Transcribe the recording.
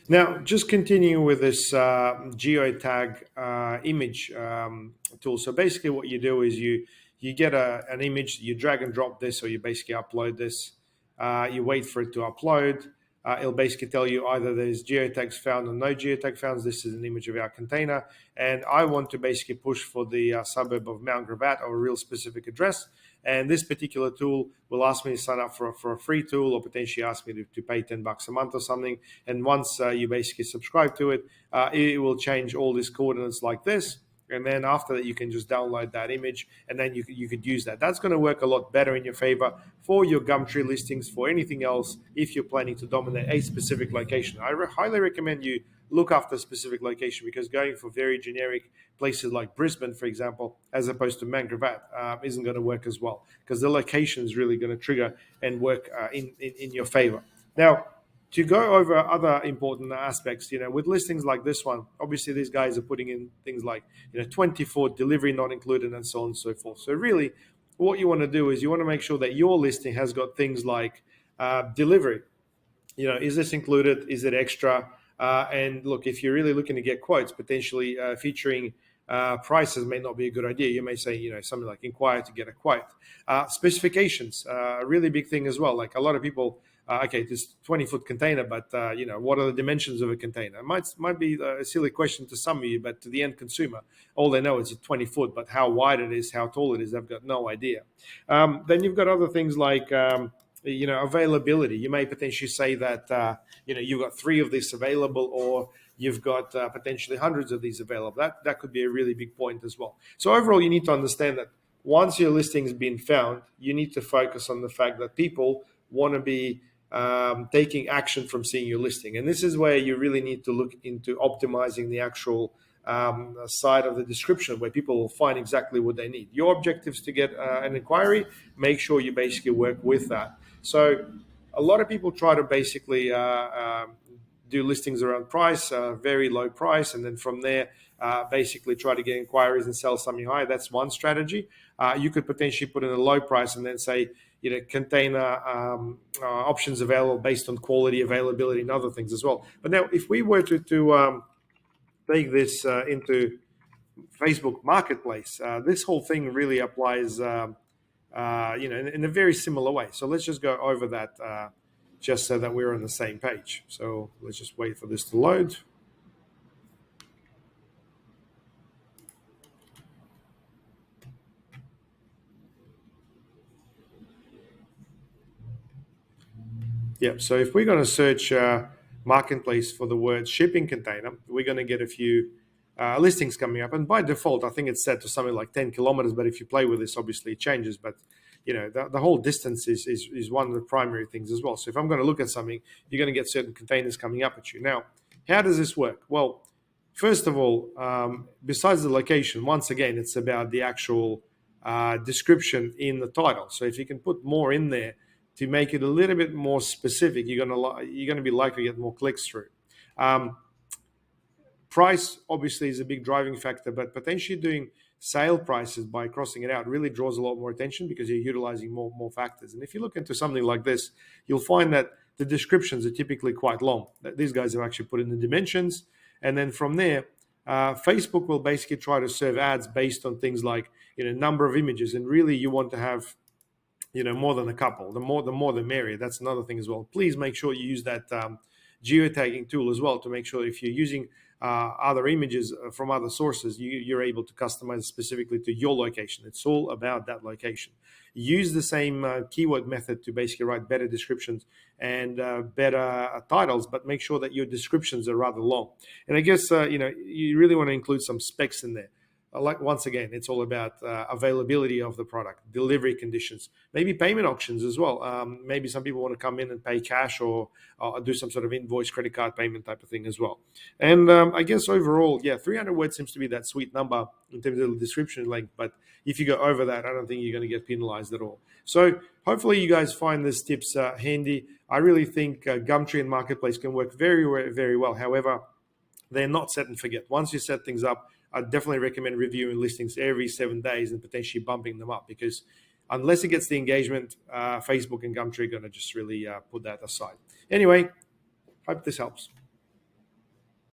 Now, just continuing with this geotag image tool. So basically, what you do is you get an image, you drag and drop this, or you basically upload this. You wait for it to upload. It'll basically tell you either there's geotags found or no geotag found. This is an image of our container, and I want to basically push for the suburb of Mount Gravatt or a real specific address. And this particular tool will ask me to sign up for a free tool, or potentially ask me to pay $10 a month or something. And once you basically subscribe to it, it will change all these coordinates like this. And then after that, you can just download that image, and then you could use that. That's going to work a lot better in your favor for your Gumtree listings, for anything else, if you're planning to dominate a specific location. I highly recommend you look after a specific location, because going for very generic places like Brisbane, for example, as opposed to Mount Gravatt, isn't going to work as well, because the location is really going to trigger and work in your favor. Now, to go over other important aspects, with listings like this one, obviously these guys are putting in things like, 24 delivery not included, and so on and so forth. So really, what you want to do is you want to make sure that your listing has got things like delivery. Is this included? Is it extra? And look, if you're really looking to get quotes, potentially featuring prices may not be a good idea. You may say, something like inquire to get a quote. Specifications, a really big thing as well. Like a lot of people, okay, this 20-foot container, but what are the dimensions of a container? It might be a silly question to some of you, but to the end consumer, all they know is a 20-foot, but how wide it is, how tall it is, they've got no idea. Then you've got other things like availability. You may potentially say that you've got 3 of this available, or you've got potentially hundreds of these available. That could be a really big point as well. So overall, you need to understand that once your listing's been found, you need to focus on the fact that people want to be taking action from seeing your listing. And this is where you really need to look into optimizing the actual side of the description, where people will find exactly what they need. Your objective is to get an inquiry. Make sure you basically work with that. So a lot of people try to basically do listings around price, very low price, and then from there basically try to get inquiries and sell something high. That's one strategy. You could potentially put in a low price and then say, container options available based on quality, availability, and other things as well. But now, if we were to take this into Facebook Marketplace, this whole thing really applies, in a very similar way. So let's just go over that just so that we're on the same page. So let's just wait for this to load. Yeah, so if we're going to search Marketplace for the word shipping container, we're going to get a few listings coming up. And by default, I think it's set to something like 10 kilometers. But if you play with this, obviously it changes. But, the whole distance is one of the primary things as well. So if I'm going to look at something, you're going to get certain containers coming up at you. Now, how does this work? Well, first of all, besides the location, once again, it's about the actual description in the title. So if you can put more in there to make it a little bit more specific, you're gonna be likely to get more clicks through. Price obviously is a big driving factor, but potentially doing sale prices by crossing it out really draws a lot more attention, because you're utilizing more factors. And if you look into something like this, you'll find that the descriptions are typically quite long. These guys have actually put in the dimensions, and then from there, Facebook will basically try to serve ads based on things like number of images, and really you want to have more than a couple. The more the merrier. That's another thing as well. Please make sure you use that geotagging tool as well, to make sure if you're using other images from other sources, you're able to customize specifically to your location. It's all about that location. Use the same keyword method to basically write better descriptions and better titles, but make sure that your descriptions are rather long. And I guess you really want to include some specs in there. Like, once again, it's all about availability of the product, delivery conditions, maybe payment options as well. Maybe some people want to come in and pay cash, or do some sort of invoice, credit card payment type of thing as well. And I guess overall, 300 words seems to be that sweet number in terms of the description length. But if you go over that, I don't think you're going to get penalized at all. So hopefully you guys find these tips handy. I really think Gumtree and Marketplace can work very, very well. However, they're not set and forget. Once you set things up, I definitely recommend reviewing listings every 7 days and potentially bumping them up, because unless it gets the engagement, Facebook and Gumtree are going to just really put that aside. Anyway, hope this helps.